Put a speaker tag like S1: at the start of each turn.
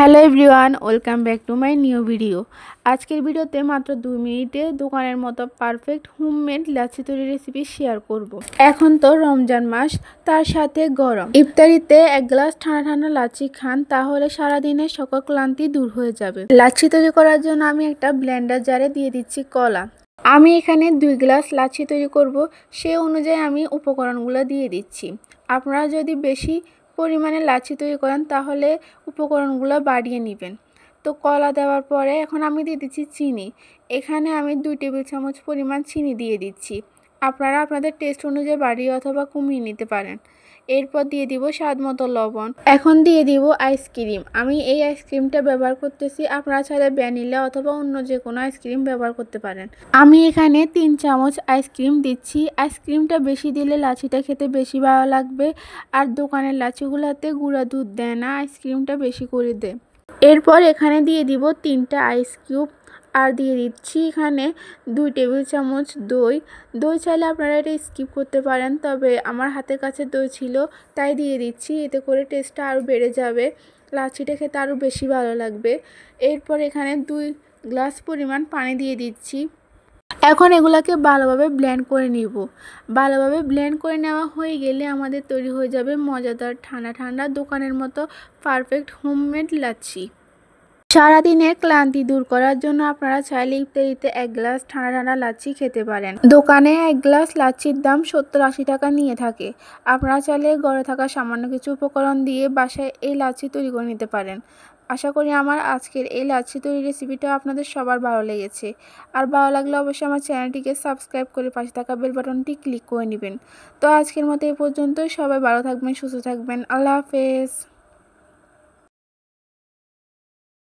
S1: Hello everyone, welcome back to my new video. আজকের ভিডিওতে মাত্র 2 মিনিটে দোকানের মতো পারফেক্ট হোমমেড লাচ্ছি তৈরির রেসিপি শেয়ার করব। এখন তো রমজান মাস, তার সাথে গরম ইফতারিতে এক গ্লাস ঠান্ডা ঠান্ডা লাচ্ছি খান, তাহলে সারাদিনের সকল ক্লান্তি দূর হয়ে যাবে। লাচ্ছি তৈরি করার জন্য আমি একটা ব্লেন্ডার জারে দিয়ে দিচ্ছি কলা। আমি এখানে 2 গ্লাস লাচ্ছি তৈরি করব, সেই অনুযায়ী আমি উপকরণগুলো দিয়ে দিচ্ছি। আপনারা যদি বেশি পরিমাণে লাচ্ছি তৈরি করেন তাহলে উপকরণগুলো বাড়িয়ে নেবেন। তো কলা দেওয়ার পরে এখন আমি দিয়ে দিচ্ছি চিনি। এখানে আমি 2 টেবিল চামচ পরিমাণ চিনি দিয়ে দিচ্ছি। আপনারা আপনাদের টেস্ট অনুযায়ী বাড়িয়ে অথবা কমিয়ে নিতে পারেন। এরপর দিয়ে দিব স্বাদ মতো লবণ। এখন দিয়ে দিব আইসক্রিম। আমি এই আইসক্রিমটা ব্যবহার করতেছি, আপনারা চাইলে ভ্যানিলা অথবা অন্য যে কোনো আইসক্রিম ব্যবহার করতে পারেন। আমি এখানে 3 চামচ আইসক্রিম দিচ্ছি। আইসক্রিমটা বেশি দিলে লাচ্ছিটা খেতে বেশি ভালো লাগবে, আর দোকানের লাচ্ছিগুলোতে গুঁড়া দুধ দেয় না, আইসক্রিমটা বেশি করে দেয়। এরপর এখানে দিয়ে দিব 3টা আইস কিউব, আর দিয়ে দিচ্ছি এখানে 2 টেবিল চামচ দই। দই চাইলে আপনারা এটা স্কিপ করতে পারেন, তবে আমার হাতের কাছে দই ছিল তাই দিয়ে দিচ্ছি। এতে করে টেস্টটা আরও বেড়ে যাবে, লাচ্ছিটা খেতে আরও বেশি ভালো লাগবে। এরপর এখানে 2 গ্লাস পরিমাণ পানি দিয়ে দিচ্ছি। এখন এগুলাকে ভালোভাবে ব্লেন্ড করে নিব। ভালোভাবে ব্লেন্ড করে নেওয়া হয়ে গেলে আমাদের তৈরি হয়ে যাবে মজাদার ঠান্ডা ঠান্ডা দোকানের মতো পারফেক্ট হোমমেড লাচ্ছি। সারাদিনের ক্লান্তি দূর করার জন্য আপনারা চাইলে ইফতারিতে 1 গ্লাস ঠান্ডা ঠান্ডা লাচ্ছি খেতে পারেন। দোকানে 1 গ্লাস লাচ্ছির দাম 70-80 টাকা নিয়ে থাকে। আপনারা চাইলে ঘরে থাকা সামান্য কিছু উপকরণ দিয়ে বাসায় এই লাচ্ছি তৈরি করে নিতে পারেন। আশা করি আমার আজকের এই লাচ্ছি তৈরির রেসিপিটা আপনাদের সবার ভালো লেগেছে। আর ভালো লাগলে অবশ্যই আমার চ্যানেলটিকে সাবস্ক্রাইব করে পাশে থাকা বেল বাটনটি ক্লিক করে নেবেন। তো আজকের মতো এই পর্যন্তই। সবাই ভালো থাকবেন, সুস্থ থাকবেন। আল্লাহ হাফেজ।